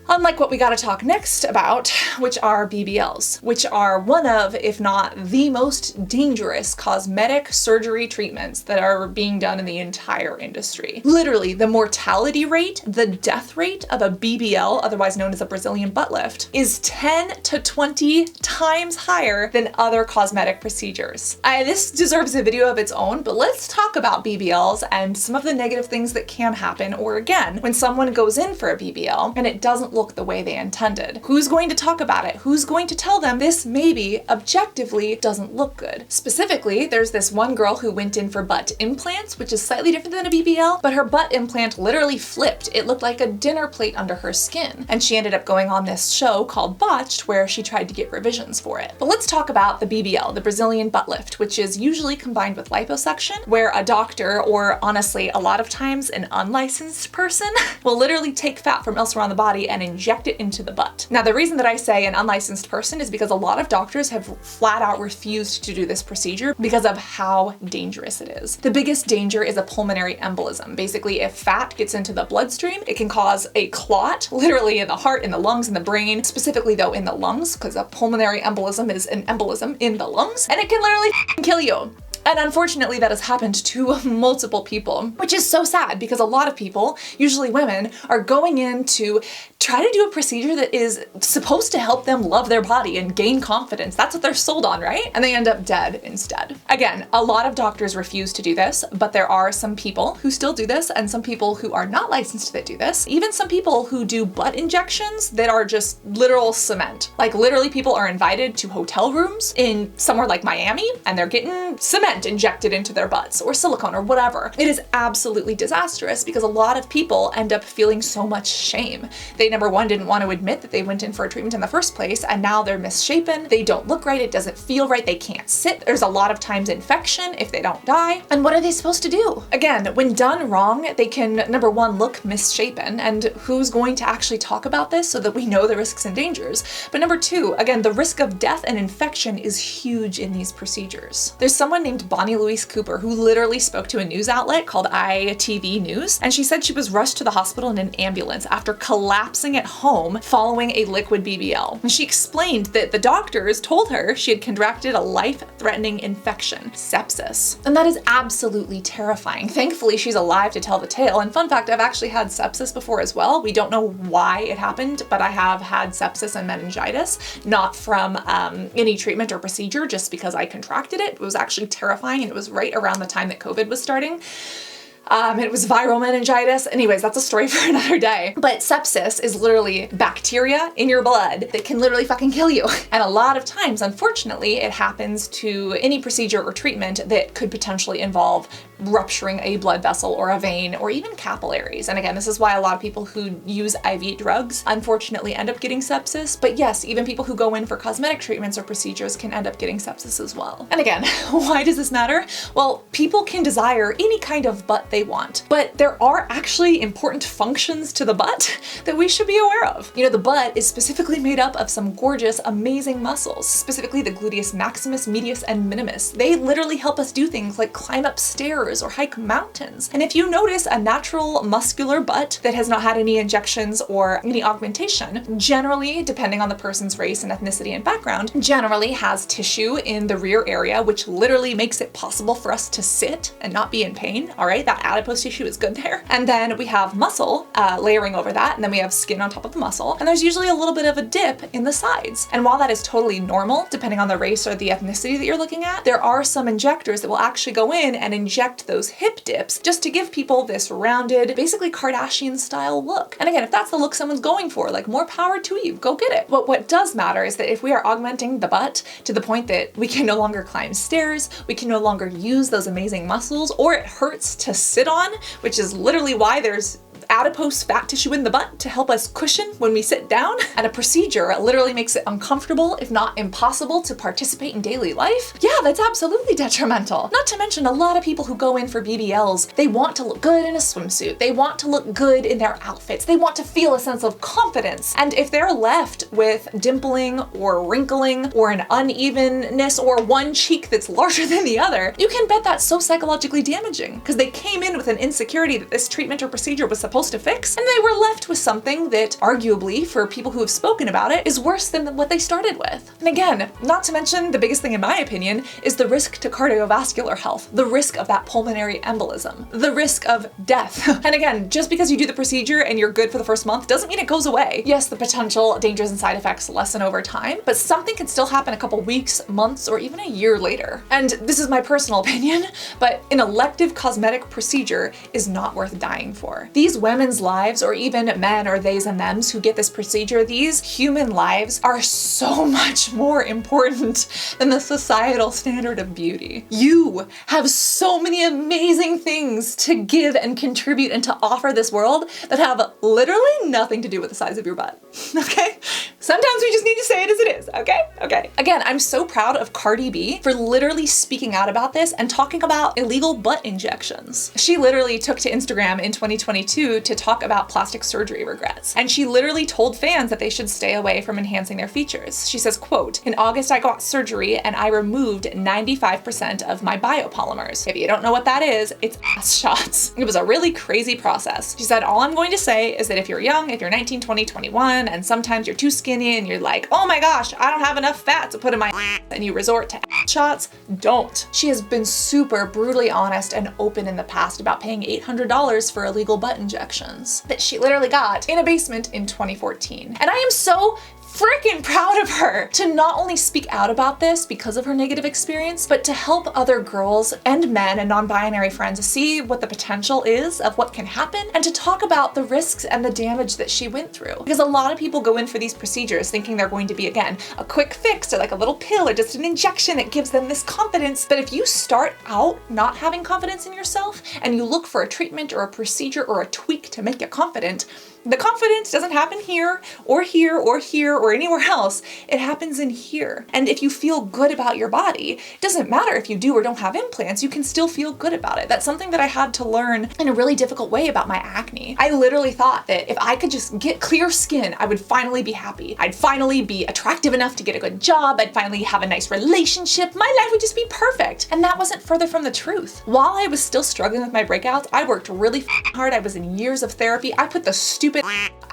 Unlike what we gotta talk next about, which are BBLs, which are one of, if not the most dangerous cosmetic surgery treatments that are being done in the entire industry. Literally, the mortality rate, the death rate of a BBL, otherwise known as a Brazilian butt lift, is 10 to 20 times higher than other cosmetic procedures. This deserves a video of its own, but let's talk about BBLs and some of the negative things that can happen, or again, when someone goes in for a BBL and it doesn't look the way they intended. Who's going to talk about it? Who's going to tell them this maybe objectively doesn't look good? Specifically, there's this one girl who went in for butt implants, which is slightly different than a BBL, but her butt implant literally flipped. It looked like a dinner plate under her skin. And she ended up going on this show called Botched where she tried to get revisions for it. But let's talk about the BBL, the Brazilian butt lift, which is usually combined with liposuction, where a doctor, or honestly, a lot of times an unlicensed person, will literally take fat from elsewhere on the body and inject it into the butt. Now, the reason that I say an unlicensed person is because a lot of doctors have flat out refused to do this procedure because of how dangerous it is. The biggest danger is a pulmonary embolism. Basically, if fat gets into the bloodstream, it can cause a clot, literally in the heart, in the lungs, in the brain, specifically though in the lungs, because a pulmonary embolism is an embolism in the lungs, and it can literally kill you. And unfortunately, that has happened to multiple people, which is so sad because a lot of people, usually women, are going in to try to do a procedure that is supposed to help them love their body and gain confidence. That's what they're sold on, right? And they end up dead instead. Again, a lot of doctors refuse to do this, but there are some people who still do this and some people who are not licensed that do this. Even some people who do butt injections that are just literal cement. Like literally people are invited to hotel rooms in somewhere like Miami and they're getting cement injected into their butts or silicone or whatever. It is absolutely disastrous because a lot of people end up feeling so much shame. They, number one, didn't want to admit that they went in for a treatment in the first place, and now they're misshapen, they don't look right, it doesn't feel right, they can't sit, there's a lot of times infection if they don't die. And what are they supposed to do? Again, when done wrong, they can, number one, look misshapen, and who's going to actually talk about this so that we know the risks and dangers? But number two, again, the risk of death and infection is huge in these procedures. There's someone named named Bonnie Louise Cooper, who literally spoke to a news outlet called ITV News, and she said she was rushed to the hospital in an ambulance after collapsing at home following a liquid BBL. And she explained that the doctors told her she had contracted a life-threatening infection, sepsis. And that is absolutely terrifying. Thankfully, she's alive to tell the tale. And fun fact, I've actually had sepsis before as well. We don't know why it happened, but I have had sepsis and meningitis, not from any treatment or procedure, just because I contracted it. It was actually terrifying, and it was right around the time that COVID was starting. It was viral meningitis. Anyways, that's a story for another day. But sepsis is literally bacteria in your blood that can literally fucking kill you. And a lot of times, unfortunately, it happens to any procedure or treatment that could potentially involve rupturing a blood vessel or a vein or even capillaries. And again, this is why a lot of people who use IV drugs unfortunately end up getting sepsis. But yes, even people who go in for cosmetic treatments or procedures can end up getting sepsis as well. And again, why does this matter? Well, people can desire any kind of butt they want, but there are actually important functions to the butt that we should be aware of. You know, the butt is specifically made up of some gorgeous, amazing muscles, specifically the gluteus maximus, medius, and minimus. They literally help us do things like climb up stairs or hike mountains. And if you notice, a natural muscular butt that has not had any injections or any augmentation, generally, depending on the person's race and ethnicity and background, generally has tissue in the rear area, which literally makes it possible for us to sit and not be in pain. All right, that adipose tissue is good there. And then we have muscle layering over that, and then we have skin on top of the muscle. And there's usually a little bit of a dip in the sides. And while that is totally normal, depending on the race or the ethnicity that you're looking at, there are some injectors that will actually go in and inject those hip dips just to give people this rounded, basically Kardashian style look. And again, if that's the look someone's going for, like, more power to you, go get it. But what does matter is that if we are augmenting the butt to the point that we can no longer climb stairs, we can no longer use those amazing muscles, or it hurts to sit on, which is literally why there's adipose fat tissue in the butt to help us cushion when we sit down, and a procedure literally makes it uncomfortable, if not impossible, to participate in daily life, yeah, that's absolutely detrimental. Not to mention, a lot of people who go in for BBLs, they want to look good in a swimsuit, they want to look good in their outfits, they want to feel a sense of confidence, and if they're left with dimpling or wrinkling or an unevenness or one cheek that's larger than the other, you can bet that's so psychologically damaging, because they came in with an insecurity that this treatment or procedure was supposed to fix, and they were left with something that arguably, for people who have spoken about it, is worse than what they started with. And again, not to mention, the biggest thing in my opinion is the risk to cardiovascular health, the risk of that pulmonary embolism, the risk of death. And again, just because you do the procedure and you're good for the first month doesn't mean it goes away. Yes, the potential dangers and side effects lessen over time, but something can still happen a couple weeks, months, or even a year later. And this is my personal opinion, but an elective cosmetic procedure is not worth dying for. These women's lives, or even men or theys and thems who get this procedure, these human lives are so much more important than the societal standard of beauty. You have so many amazing things to give and contribute and to offer this world that have literally nothing to do with the size of your butt, okay? Sometimes we just need to say it as it is, okay? Okay. Again, I'm so proud of Cardi B for literally speaking out about this and talking about illegal butt injections. She literally took to Instagram in 2022 to talk about plastic surgery regrets. And she literally told fans that they should stay away from enhancing their features. She says, quote, "In August, I got surgery and I removed 95% of my biopolymers. If you don't know what that is, it's ass shots. It was a really crazy process." She said, "All I'm going to say is that if you're young, if you're 19, 20, 21, and sometimes you're too skinny and you're like, oh my gosh, I don't have enough fat to put in my and you resort to ass shots, don't." She has been super brutally honest and open in the past about paying $800 for illegal butt injections that she literally got in a basement in 2014. And I am so freaking proud of her to not only speak out about this because of her negative experience, but to help other girls and men and non-binary friends see what the potential is of what can happen, and to talk about the risks and the damage that she went through. Because a lot of people go in for these procedures thinking they're going to be, again, a quick fix or like a little pill or just an injection that gives them this confidence. But if you start out not having confidence in yourself and you look for a treatment or a procedure or a tweak to make you confident, The confidence doesn't happen here or here or here or anywhere else. It happens in here. And if you feel good about your body, it doesn't matter if you do or don't have implants, you can still feel good about it. That's something that I had to learn in a really difficult way about my acne. I literally thought that if I could just get clear skin, I would finally be happy. I'd finally be attractive enough to get a good job. I'd finally have a nice relationship. My life would just be perfect. And that wasn't further from the truth. While I was still struggling with my breakouts, I worked really hard. I was in years of therapy. I put the stupid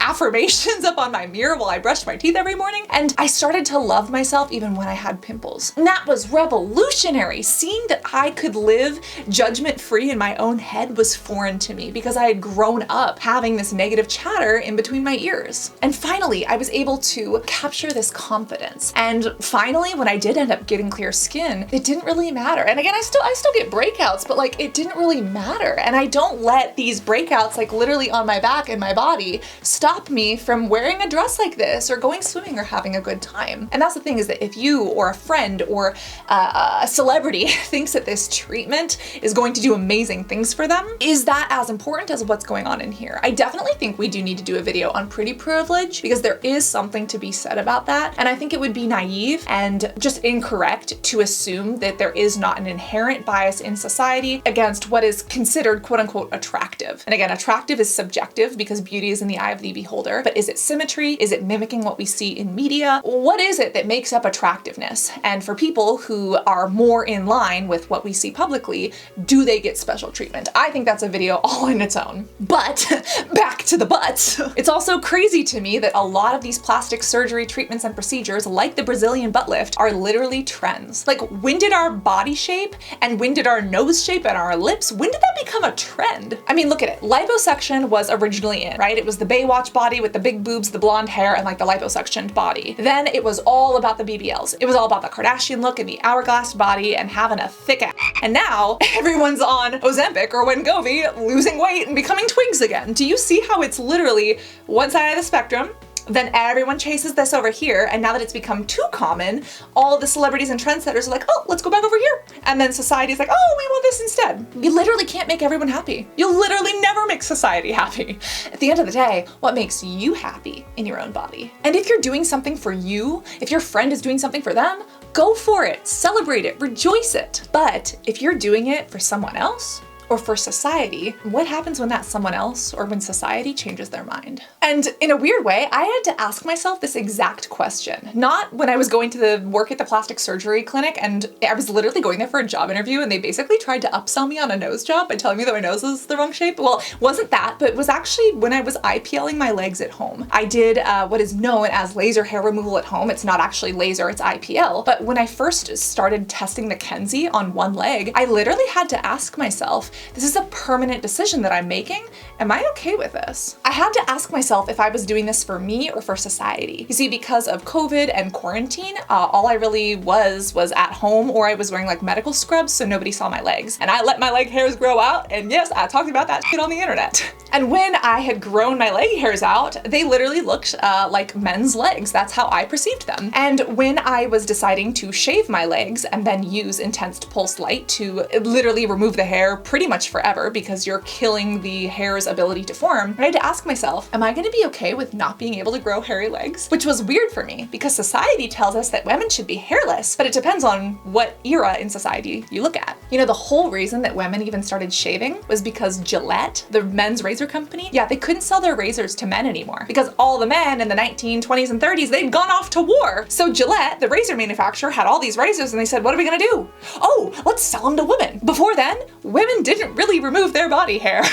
affirmations up on my mirror while I brushed my teeth every morning, and I started to love myself even when I had pimples. And that was revolutionary. Seeing that I could live judgment-free in my own head was foreign to me because I had grown up having this negative chatter in between my ears. And finally, I was able to capture this confidence. And finally, when I did end up getting clear skin, it didn't really matter. And again, I still get breakouts, but like it didn't really matter. And I don't let these breakouts like literally on my back and my body stop me from wearing a dress like this or going swimming or having a good time. And that's the thing, is that if you or a friend or a celebrity thinks that this treatment is going to do amazing things for them, is that as important as what's going on in here? I definitely think we do need to do a video on pretty privilege because there is something to be said about that. And I think it would be naive and just incorrect to assume that there is not an inherent bias in society against what is considered quote unquote attractive. And again, attractive is subjective because beauty is in the eye of the beholder, but is it symmetry? Is it mimicking what we see in media? What is it that makes up attractiveness? And for people who are more in line with what we see publicly, do they get special treatment? I think that's a video all in its own. But back to the butt. It's also crazy to me that a lot of these plastic surgery treatments and procedures, like the Brazilian butt lift, are literally trends. Like, when did our body shape and when did our nose shape and our lips, when did that become a trend? I mean, look at it. Liposuction was originally in, right? It was the Baywatch body with the big boobs, the blonde hair, and like the liposuctioned body. Then it was all about the BBLs. It was all about the Kardashian look and the hourglass body and having a thick ass. And now everyone's on Ozempic or Wegovy, losing weight and becoming twigs again. Do you see how it's literally one side of the spectrum? Then everyone chases this over here, and now that it's become too common, all the celebrities and trendsetters are like, oh, let's go back over here. And then society's like, oh, we want this instead. You literally can't make everyone happy. You'll literally never make society happy. At the end of the day, what makes you happy in your own body? And if you're doing something for you, if your friend is doing something for them, go for it, celebrate it, rejoice it. But if you're doing it for someone else, or for society, what happens when that someone else or when society changes their mind? And in a weird way, I had to ask myself this exact question. Not when I was going to work at the plastic surgery clinic and I was literally going there for a job interview and they basically tried to upsell me on a nose job by telling me that my nose was the wrong shape. Well, it wasn't that, but it was actually when I was IPLing my legs at home. I did what is known as laser hair removal at home. It's not actually laser, it's IPL. But when I first started testing the Kenzie on one leg, I literally had to ask myself, this is a permanent decision that I'm making. Am I okay with this? I had to ask myself if I was doing this for me or for society. You see, because of COVID and quarantine, all I really was at home, or I was wearing like medical scrubs so nobody saw my legs. And I let my leg hairs grow out, and yes, I talked about that shit on the internet. And when I had grown my leg hairs out, they literally looked like men's legs. That's how I perceived them. And when I was deciding to shave my legs and then use intense pulse light to literally remove the hair pretty much forever because you're killing the hair's ability to form, I had to ask myself, am I gonna be okay with not being able to grow hairy legs? Which was weird for me because society tells us that women should be hairless, but it depends on what era in society you look at. You know, the whole reason that women even started shaving was because Gillette, the men's razor company, they couldn't sell their razors to men anymore because all the men in the 1920s and 30s, they'd gone off to war. So Gillette, the razor manufacturer, had all these razors and they said, what are we gonna do? Oh, let's sell them to women. Before then, women didn't really remove their body hair.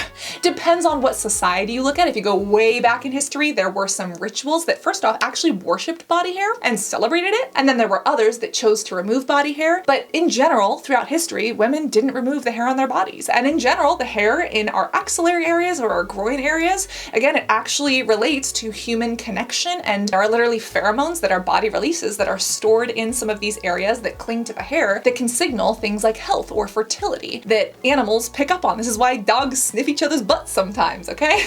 Depends on what society you look at. If you go way back in history, there were some rituals that first off actually worshipped body hair and celebrated it. And then there were others that chose to remove body hair. But in general, throughout history, women didn't remove the hair on their bodies. And in general, the hair in our axillary areas or our groin areas, again, it actually relates to human connection, and there are literally pheromones that our body releases that are stored in some of these areas that cling to the hair that can signal things like health or fertility that animals pick up on. This is why dogs sniff each other's butts sometimes, okay?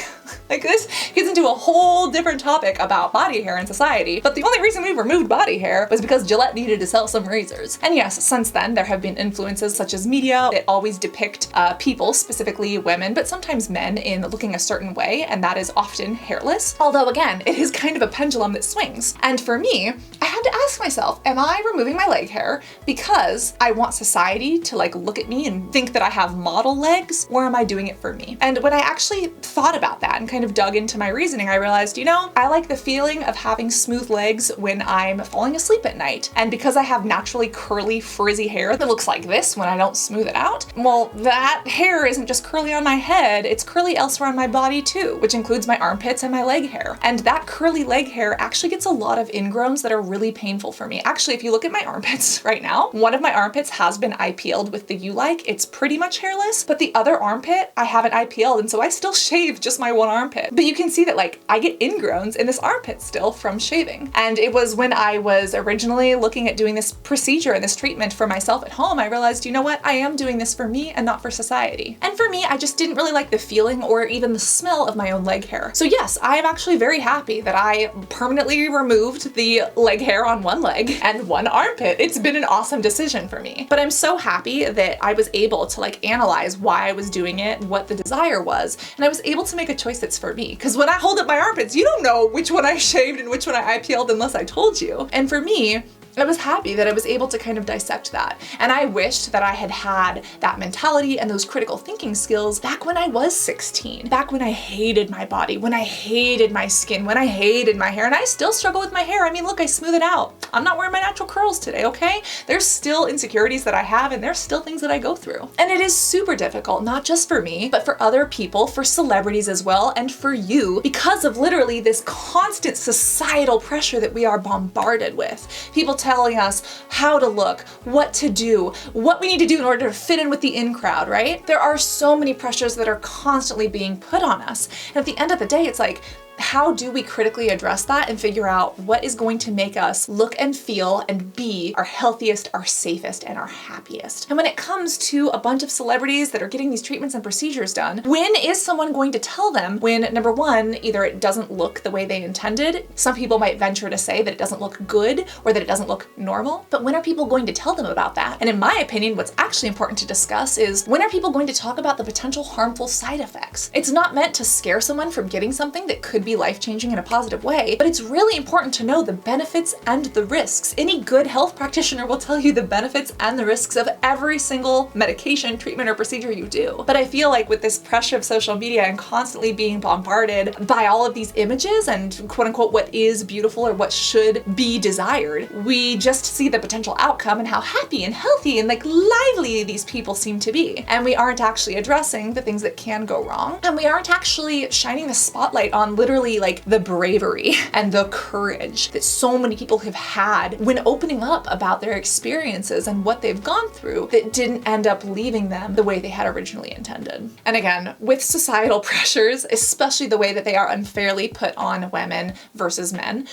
Like, Like, this gets into a whole different topic about body hair in society, but the only reason we removed body hair was because Gillette needed to sell some razors. And yes, since then there have been influences such as media that always depict people, specifically women, but sometimes men, in looking a certain way, and that is often hairless. Although again, it is kind of a pendulum that swings. And for me, I had to ask myself, am I removing my leg hair because I want society to like look at me and think that I have model legs, or am I doing it for me? And when I actually thought about that and kind of dug into my reasoning, I realized, you know, I like the feeling of having smooth legs when I'm falling asleep at night. And because I have naturally curly, frizzy hair that looks like this when I don't smooth it out, well, that hair isn't just curly on my head, it's curly elsewhere on my body too, which includes my armpits and my leg hair. And that curly leg hair actually gets a lot of ingrowns that are really painful for me. Actually, if you look at my armpits right now, one of my armpits has been IPL'd with the U-like. It's pretty much hairless, but the other armpit I haven't IPL'd, and so I still shave just my one armpit. But you can see that like I get ingrowns in this armpit still from shaving. And it was when I was originally looking at doing this procedure and this treatment for myself at home, I realized, you know what, I am doing this for me and not for society. And for me, I just didn't really like the feeling or even the smell of my own leg hair. So yes, I am actually very happy that I permanently removed the leg hair on one leg and one armpit. It's been an awesome decision for me. But I'm so happy that I was able to like analyze why I was doing it, what the desire was, and I was able to make a choice that's for me. Because when I hold up my armpits, you don't know which one I shaved and which one I IPL'd unless I told you. And for me, I was happy that I was able to kind of dissect that. And I wished that I had had that mentality and those critical thinking skills back when I was 16, back when I hated my body, when I hated my skin, when I hated my hair, and I still struggle with my hair. I mean, look, I smooth it out. I'm not wearing my natural curls today, okay? There's still insecurities that I have, and there's still things that I go through. And it is super difficult, not just for me, but for other people, for celebrities as well, and for you, because of literally this constant societal pressure that we are bombarded with. People telling us how to look, what to do, what we need to do in order to fit in with the in crowd, right? There are so many pressures that are constantly being put on us. And at the end of the day, it's like, how do we critically address that and figure out what is going to make us look and feel and be our healthiest, our safest, and our happiest? And when it comes to a bunch of celebrities that are getting these treatments and procedures done, when is someone going to tell them when, number one, either it doesn't look the way they intended? Some people might venture to say that it doesn't look good or that it doesn't look normal, but when are people going to tell them about that? And in my opinion, what's actually important to discuss is, when are people going to talk about the potential harmful side effects? It's not meant to scare someone from getting something that could be life-changing in a positive way, but it's really important to know the benefits and the risks. Any good health practitioner will tell you the benefits and the risks of every single medication, treatment, or procedure you do. But I feel like with this pressure of social media and constantly being bombarded by all of these images and quote unquote what is beautiful or what should be desired, we just see the potential outcome and how happy and healthy and like lively these people seem to be. And we aren't actually addressing the things that can go wrong. And we aren't actually shining the spotlight on literally like the bravery and the courage that so many people have had when opening up about their experiences and what they've gone through that didn't end up leaving them the way they had originally intended. And again, with societal pressures, especially the way that they are unfairly put on women versus men,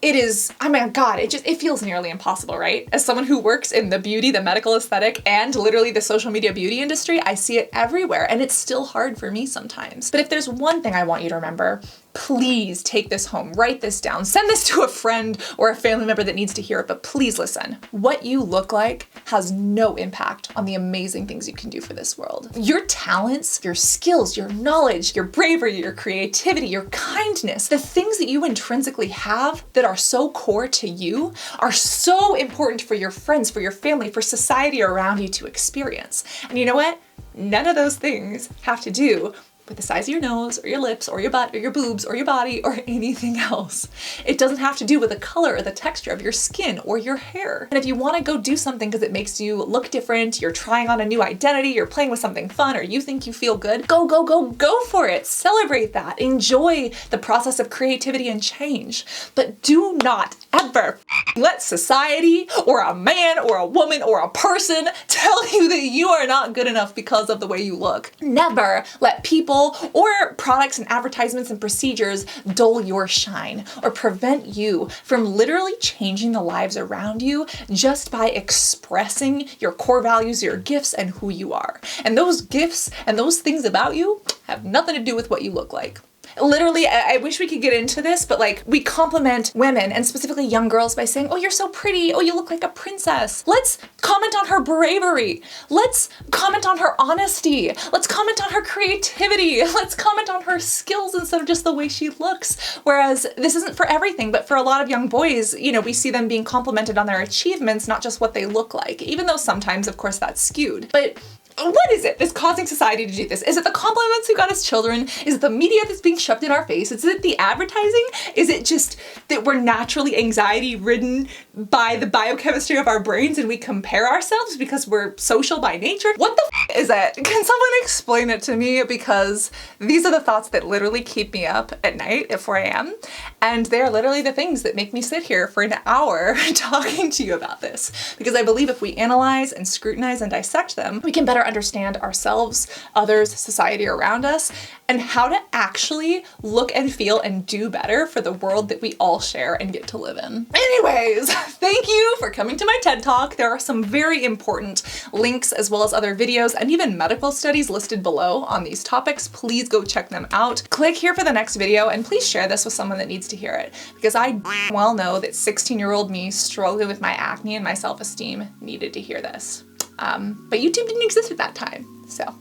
it is, I mean, God, it feels nearly impossible, right? As someone who works in the beauty, the medical aesthetic, and literally the social media beauty industry, I see it everywhere, and it's still hard for me sometimes. But if there's one thing I want you to remember, please take this home, write this down, send this to a friend or a family member that needs to hear it, but please listen. What you look like has no impact on the amazing things you can do for this world. Your talents, your skills, your knowledge, your bravery, your creativity, your kindness, the things that you intrinsically have that are so core to you are so important for your friends, for your family, for society around you to experience. And you know what? None of those things have to do with the size of your nose or your lips or your butt or your boobs or your body or anything else. It doesn't have to do with the color or the texture of your skin or your hair. And if you want to go do something because it makes you look different, you're trying on a new identity, you're playing with something fun, or you think you feel good, go for it. Celebrate that. Enjoy the process of creativity and change. But do not ever let society or a man or a woman or a person tell you that you are not good enough because of the way you look. Never let people or products and advertisements and procedures dull your shine or prevent you from literally changing the lives around you just by expressing your core values, your gifts, and who you are. And those gifts and those things about you have nothing to do with what you look like. Literally, I wish we could get into this, but like, we compliment women and specifically young girls by saying, oh, you're so pretty. Oh, you look like a princess. Let's comment on her bravery. Let's comment on her honesty. Let's comment on her creativity. Let's comment on her skills instead of just the way she looks. Whereas this isn't for everything, but for a lot of young boys, you know, we see them being complimented on their achievements, not just what they look like, even though sometimes, of course, that's skewed. But what is it that's causing society to do this? Is it the compliments we got as children? Is it the media that's being shoved in our face? Is it the advertising? Is it just that we're naturally anxiety ridden by the biochemistry of our brains and we compare ourselves because we're social by nature? What the f is it? Can someone explain it to me? Because these are the thoughts that literally keep me up at night at 4 a.m. And they are literally the things that make me sit here for an hour talking to you about this. Because I believe if we analyze and scrutinize and dissect them, we can better understand ourselves, others, society around us, and how to actually look and feel and do better for the world that we all share and get to live in. Anyways, thank you for coming to my TED Talk. There are some very important links as well as other videos and even medical studies listed below on these topics. Please go check them out. Click here for the next video and please share this with someone that needs to hear it, because I well know that 16-year-old me struggling with my acne and my self-esteem needed to hear this. But YouTube didn't exist at that time, so.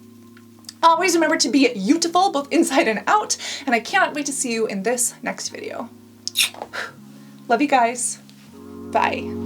Always remember to be beautiful, both inside and out, and I cannot wait to see you in this next video. Love you guys. Bye.